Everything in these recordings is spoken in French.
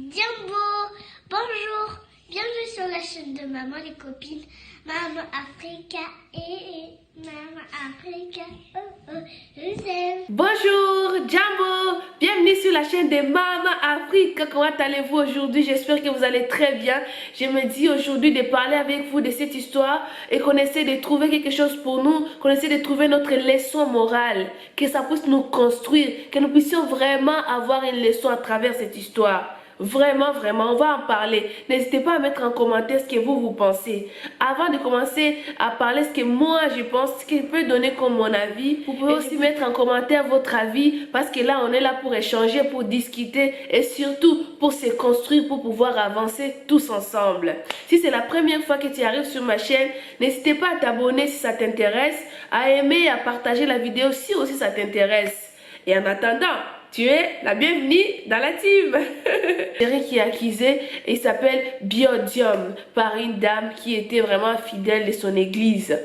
Jumbo, bonjour, bienvenue sur la chaîne de Maman les copines, Maman Africa et Maman Africa, oh oh, je vous aime. Bonjour Jumbo, bienvenue sur la chaîne de Maman Africa. Comment allez-vous aujourd'hui? J'espère que vous allez très bien. Je me dis aujourd'hui de parler avec vous de cette histoire et qu'on essaie de trouver quelque chose pour nous, qu'on essaie de trouver notre leçon morale, que ça puisse nous construire, que nous puissions vraiment avoir une leçon à travers cette histoire. Vraiment, on va en parler. N'hésitez pas à mettre en commentaire ce que vous pensez. Avant de commencer à parler ce que moi je pense, ce que je peux donner comme mon avis, vous pouvez aussi mettre en commentaire votre avis parce que là on est là pour échanger, pour discuter et surtout pour se construire, pour pouvoir avancer tous ensemble. Si c'est la première fois que tu arrives sur ma chaîne, n'hésitez pas à t'abonner si ça t'intéresse, à aimer et à partager la vidéo si aussi ça t'intéresse. Et en attendant, tu es la bienvenue dans la team. Qui est accusé et il s'appelle Biodium par une dame qui était vraiment fidèle de son église.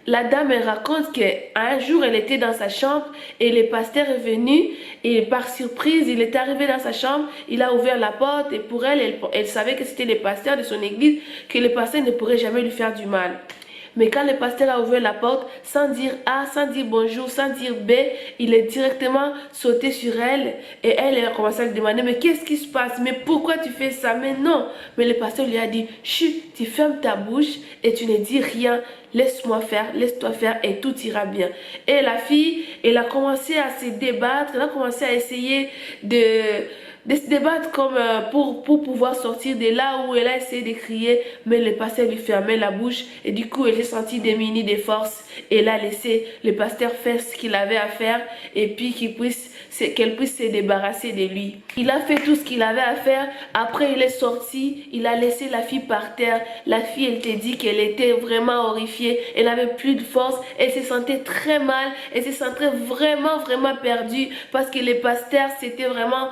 La dame elle raconte qu'un jour elle était dans sa chambre et le pasteur est venu et par surprise il est arrivé dans sa chambre, il a ouvert la porte et pour elle savait que c'était le pasteur de son église, que le pasteur ne pourrait jamais lui faire du mal. Mais quand le pasteur a ouvert la porte, sans dire A, sans dire bonjour, sans dire B, il est directement sauté sur elle. Et elle a commencé à lui demander, mais qu'est-ce qui se passe? Mais pourquoi tu fais ça? Mais non. Mais le pasteur lui a dit, chut, tu fermes ta bouche et tu ne dis rien. Laisse-moi faire, laisse-toi faire et tout ira bien. Et la fille, elle a commencé à se débattre, elle a commencé à essayer de se débattre comme pour pouvoir sortir de là où elle a essayé de crier, mais le pasteur lui fermait la bouche et du coup elle s'est sentie démunie de force et elle a laissé le pasteur faire ce qu'il avait à faire et puis qu'elle puisse se débarrasser de lui. Il a fait tout ce qu'il avait à faire, après il est sorti, il a laissé la fille par terre. La fille elle te dit qu'elle était vraiment horrifiée, elle n'avait plus de force, elle se sentait très mal, elle se sentait vraiment perdue parce que le pasteur c'était vraiment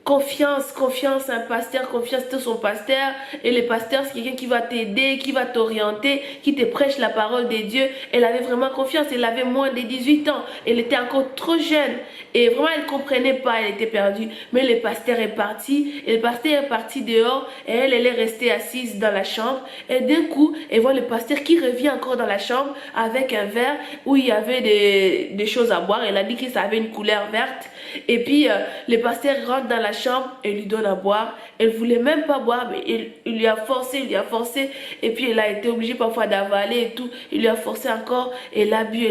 confiance, un pasteur, confiance dans son pasteur. Et le pasteur, c'est quelqu'un qui va t'aider, qui va t'orienter, qui te prêche la parole de Dieu. Elle avait vraiment confiance, elle avait moins de 18 ans. Elle était encore trop jeune. Et vraiment, elle ne comprenait pas, elle était perdue. Mais le pasteur est parti, et le pasteur est parti dehors, et elle est restée assise dans la chambre. Et d'un coup, elle voit le pasteur qui revient encore dans la chambre avec un verre où il y avait des choses à boire. Elle a dit que ça avait une couleur verte. Et puis, le pasteur rentre dans la chambre et lui donne à boire. Elle voulait même pas boire, mais il lui a forcé, et puis elle a été obligée parfois d'avaler et tout. Il lui a forcé encore, elle a bu,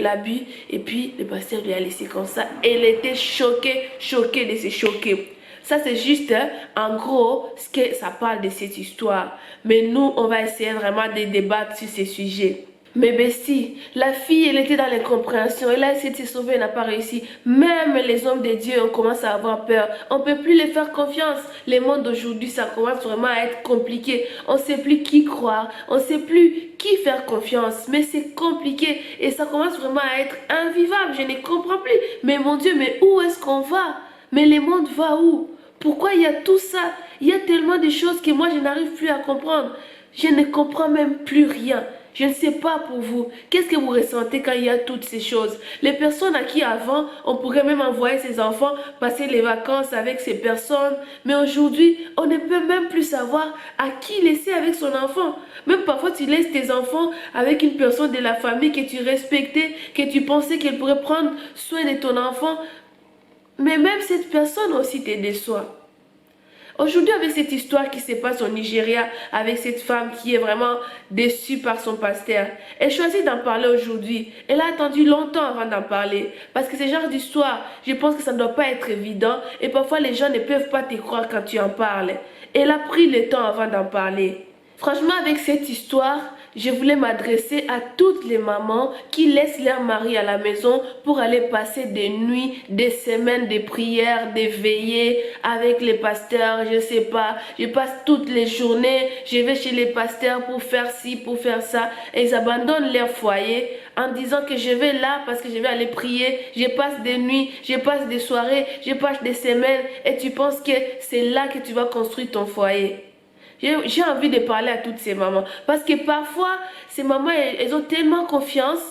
et puis le pasteur lui a laissé comme ça. Elle était choquée de se choquer. Ça c'est juste en gros ce que ça parle de cette histoire. Mais nous on va essayer vraiment de débattre sur ces sujets. Mais bestie, la fille, elle était dans l'incompréhension. Elle a essayé de se sauver, elle n'a pas réussi. Même les hommes de Dieu, on commence à avoir peur. On ne peut plus les faire confiance. Le monde d'aujourd'hui, ça commence vraiment à être compliqué. On ne sait plus qui croire. On ne sait plus qui faire confiance. Mais c'est compliqué. Et ça commence vraiment à être invivable. Je ne comprends plus. Mais mon Dieu, mais où est-ce qu'on va? Mais le monde va où? Pourquoi il y a tout ça? Il y a tellement de choses que moi, je n'arrive plus à comprendre. Je ne comprends même plus rien. Je ne sais pas pour vous, qu'est-ce que vous ressentez quand il y a toutes ces choses? Les personnes à qui avant, on pourrait même envoyer ses enfants passer les vacances avec ces personnes. Mais aujourd'hui, on ne peut même plus savoir à qui laisser avec son enfant. Même parfois, tu laisses tes enfants avec une personne de la famille que tu respectais, que tu pensais qu'elle pourrait prendre soin de ton enfant. Mais même cette personne aussi te déçoit. Aujourd'hui, avec cette histoire qui se passe au Nigeria, avec cette femme qui est vraiment déçue par son pasteur, elle choisit d'en parler aujourd'hui. Elle a attendu longtemps avant d'en parler. Parce que ce genre d'histoire, je pense que ça ne doit pas être évident. Et parfois, les gens ne peuvent pas te croire quand tu en parles. Elle a pris le temps avant d'en parler. Franchement, avec cette histoire, je voulais m'adresser à toutes les mamans qui laissent leur mari à la maison pour aller passer des nuits, des semaines de prières, de veillées avec les pasteurs, je sais pas. Je passe toutes les journées, je vais chez les pasteurs pour faire ci, pour faire ça. Et ils abandonnent leur foyer en disant que je vais là parce que je vais aller prier. Je passe des nuits, je passe des soirées, je passe des semaines. Et tu penses que c'est là que tu vas construire ton foyer. J'ai envie de parler à toutes ces mamans. Parce que parfois, ces mamans, elles ont tellement confiance.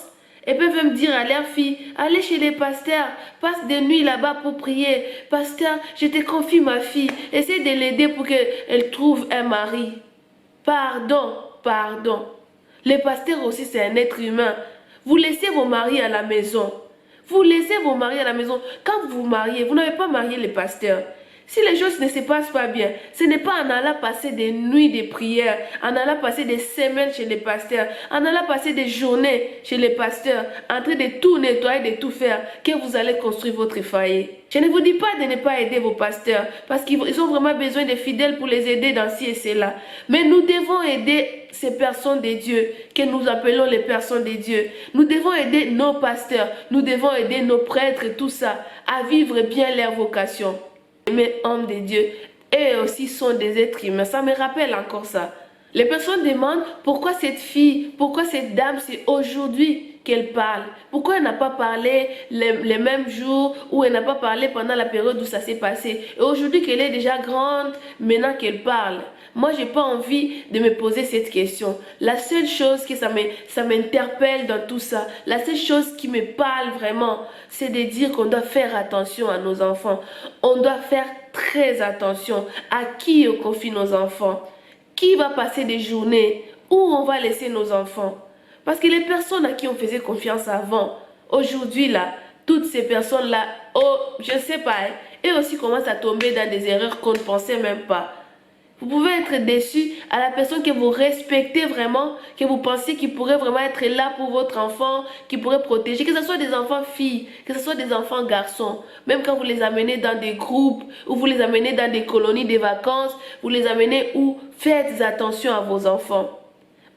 Elles peuvent me dire à leur fille, allez chez les pasteurs, passe des nuits là-bas pour prier. Pasteur, je te confie ma fille, essaie de l'aider pour qu'elle trouve un mari. Pardon, pardon. Les pasteurs aussi, c'est un être humain. Vous laissez vos maris à la maison. Vous laissez vos maris à la maison. Quand vous vous mariez, vous n'avez pas marié les pasteurs. Si les choses ne se passent pas bien, ce n'est pas en allant passer des nuits de prière, en allant passer des semaines chez les pasteurs, en allant passer des journées chez les pasteurs, en train de tout nettoyer, de tout faire, que vous allez construire votre foyer. Je ne vous dis pas de ne pas aider vos pasteurs, parce qu'ils ont vraiment besoin de fidèles pour les aider dans ci et cela. Mais nous devons aider ces personnes de Dieu, que nous appelons les personnes de Dieu. Nous devons aider nos pasteurs, nous devons aider nos prêtres et tout ça, à vivre bien leur vocation. Mais hommes de Dieu, eux aussi sont des êtres humains. Ça me rappelle encore ça. Les personnes demandent pourquoi cette fille, pourquoi cette dame, c'est aujourd'hui qu'elle parle. Pourquoi elle n'a pas parlé les mêmes jours ou elle n'a pas parlé pendant la période où ça s'est passé. Et aujourd'hui qu'elle est déjà grande, maintenant qu'elle parle. Moi, je n'ai pas envie de me poser cette question. La seule chose que ça m'interpelle dans tout ça, la seule chose qui me parle vraiment, c'est de dire qu'on doit faire attention à nos enfants. On doit faire très attention à qui on confie nos enfants. Qui va passer des journées où on va laisser nos enfants? Parce que les personnes à qui on faisait confiance avant, aujourd'hui là, toutes ces personnes-là, oh, je ne sais pas, hein, et aussi commencent à tomber dans des erreurs qu'on ne pensait même pas. Vous pouvez être déçu à la personne que vous respectez vraiment, que vous pensez qu'il pourrait vraiment être là pour votre enfant, qui pourrait protéger, que ce soit des enfants filles, que ce soit des enfants garçons. Même quand vous les amenez dans des groupes, ou vous les amenez dans des colonies de vacances, vous les amenez où faites attention à vos enfants.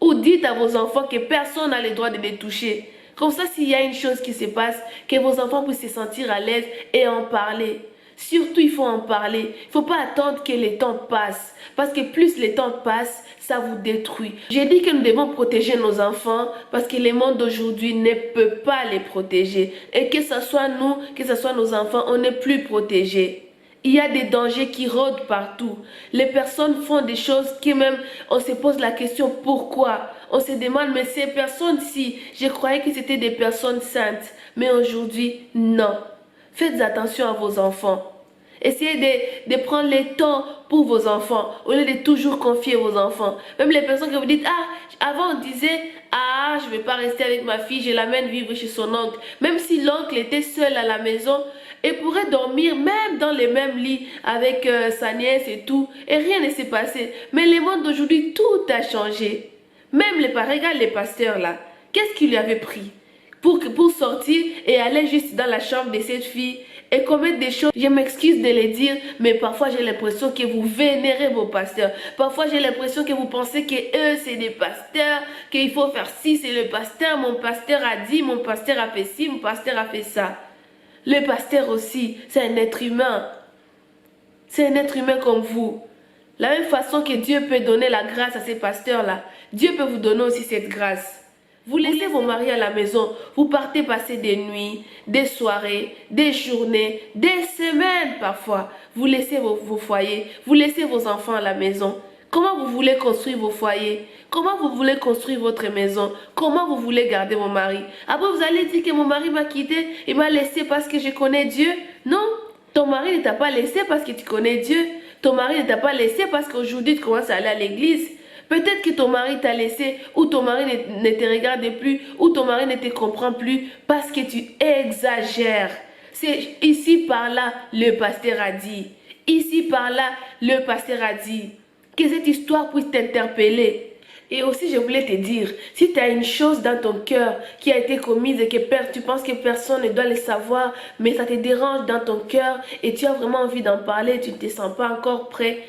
Ou dites à vos enfants que personne n'a le droit de les toucher. Comme ça, s'il y a une chose qui se passe, que vos enfants puissent se sentir à l'aise et en parler. Surtout, il faut en parler. Il ne faut pas attendre que le temps passe. Parce que plus le temps passe, ça vous détruit. J'ai dit que nous devons protéger nos enfants parce que le monde d'aujourd'hui ne peut pas les protéger. Et que ce soit nous, que ce soit nos enfants, on n'est plus protégés. Il y a des dangers qui rôdent partout. Les personnes font des choses qui même, on se pose la question pourquoi. On se demande, mais ces personnes-ci, je croyais que c'était des personnes saintes. Mais aujourd'hui, non. Faites attention à vos enfants. Essayez de prendre le temps pour vos enfants, au lieu de toujours confier vos enfants. Même les personnes que vous dites, ah, avant on disait, ah, je ne vais pas rester avec ma fille, je l'amène vivre chez son oncle. Même si l'oncle était seul à la maison, elle pourrait dormir même dans les mêmes lits avec sa nièce et tout, et rien ne s'est passé. Mais le monde d'aujourd'hui, tout a changé. Même regarde les pasteurs là, qu'est-ce qui lui avait pris pour sortir et aller juste dans la chambre de cette fille et commettre des choses? Je m'excuse de les dire, mais parfois j'ai l'impression que vous vénérez vos pasteurs. Parfois j'ai l'impression que vous pensez que eux c'est des pasteurs, qu'il faut faire ci, c'est le pasteur, mon pasteur a dit, mon pasteur a fait ci, mon pasteur a fait ça. Le pasteur aussi, c'est un être humain. C'est un être humain comme vous. La même façon que Dieu peut donner la grâce à ces pasteurs-là, Dieu peut vous donner aussi cette grâce. Vous laissez vos maris à la maison, vous partez passer des nuits, des soirées, des journées, des semaines parfois. Vous laissez vos foyers, vous laissez vos enfants à la maison. Comment vous voulez construire vos foyers? Comment vous voulez construire votre maison? Comment vous voulez garder mon mari? Après vous allez dire que mon mari m'a quitté, il m'a laissé parce que je connais Dieu. Non, ton mari ne t'a pas laissé parce que tu connais Dieu. Ton mari ne t'a pas laissé parce qu'aujourd'hui tu commences à aller à l'église. Peut-être que ton mari t'a laissé, ou ton mari ne te regarde plus, ou ton mari ne te comprend plus parce que tu exagères. C'est ici par là, le pasteur a dit. Ici par là, le pasteur a dit. Que cette histoire puisse t'interpeller. Et aussi, je voulais te dire, si tu as une chose dans ton cœur qui a été commise et que tu penses que personne ne doit le savoir, mais ça te dérange dans ton cœur et tu as vraiment envie d'en parler, tu ne te sens pas encore prêt,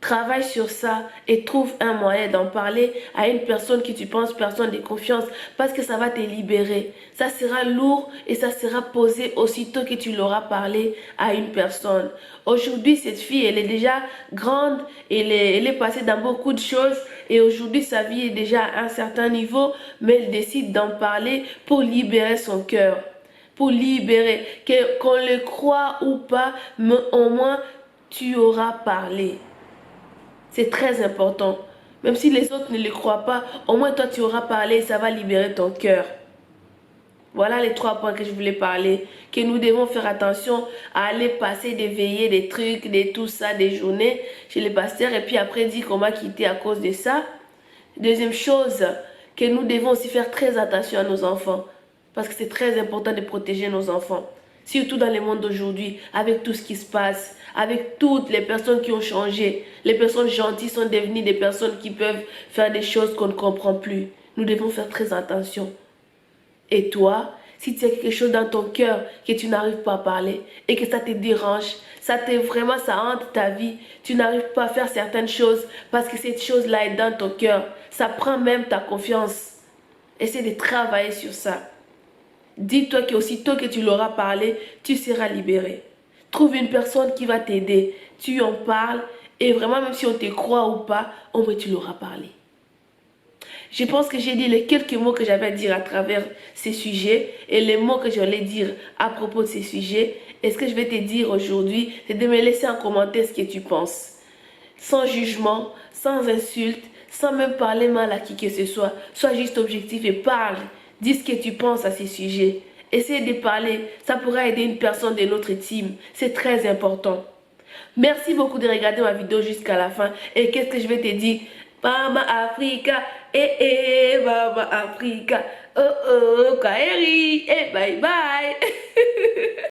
travaille sur ça et trouve un moyen d'en parler à une personne qui tu penses, personne de confiance, parce que ça va te libérer. Ça sera lourd et ça sera posé aussitôt que tu l'auras parlé à une personne. Aujourd'hui, cette fille, elle est déjà grande, elle est passée dans beaucoup de choses et aujourd'hui, sa vie est déjà à un certain niveau, mais elle décide d'en parler pour libérer son cœur. Pour libérer, qu'on le croit ou pas, mais au moins, tu auras parlé. C'est très important. Même si les autres ne le croient pas, au moins toi tu auras parlé et ça va libérer ton cœur. Voilà les 3 points que je voulais parler. Que nous devons faire attention à aller passer des veillées, des trucs, des tout ça, des journées chez les pasteurs. Et puis après dire qu'on m'a quitté à cause de ça. Deuxième chose, que nous devons aussi faire très attention à nos enfants. Parce que c'est très important de protéger nos enfants. Surtout dans le monde d'aujourd'hui, avec tout ce qui se passe, avec toutes les personnes qui ont changé. Les personnes gentilles sont devenues des personnes qui peuvent faire des choses qu'on ne comprend plus. Nous devons faire très attention. Et toi, si tu as quelque chose dans ton cœur que tu n'arrives pas à parler et que ça te dérange, ça hante ta vie, tu n'arrives pas à faire certaines choses parce que cette chose-là est dans ton cœur, ça prend même ta confiance. Essaie de travailler sur ça. Dis-toi qu'aussitôt que tu l'auras parlé, tu seras libéré. Trouve une personne qui va t'aider. Tu en parles et vraiment, même si on te croit ou pas, au moins tu l'auras parlé. Je pense que j'ai dit les quelques mots que j'avais à dire à travers ces sujets et les mots que j'allais dire à propos de ces sujets. Et ce que je vais te dire aujourd'hui, c'est de me laisser en commentaire ce que tu penses. Sans jugement, sans insulte, sans même parler mal à qui que ce soit. Sois juste objectif et parle. Dis ce que tu penses à ces sujets. Essaye de parler. Ça pourra aider une personne de notre team. C'est très important. Merci beaucoup de regarder ma vidéo jusqu'à la fin. Et qu'est-ce que je vais te dire? Mama Africa, Mama Africa, oh oh, Kaeri, bye bye.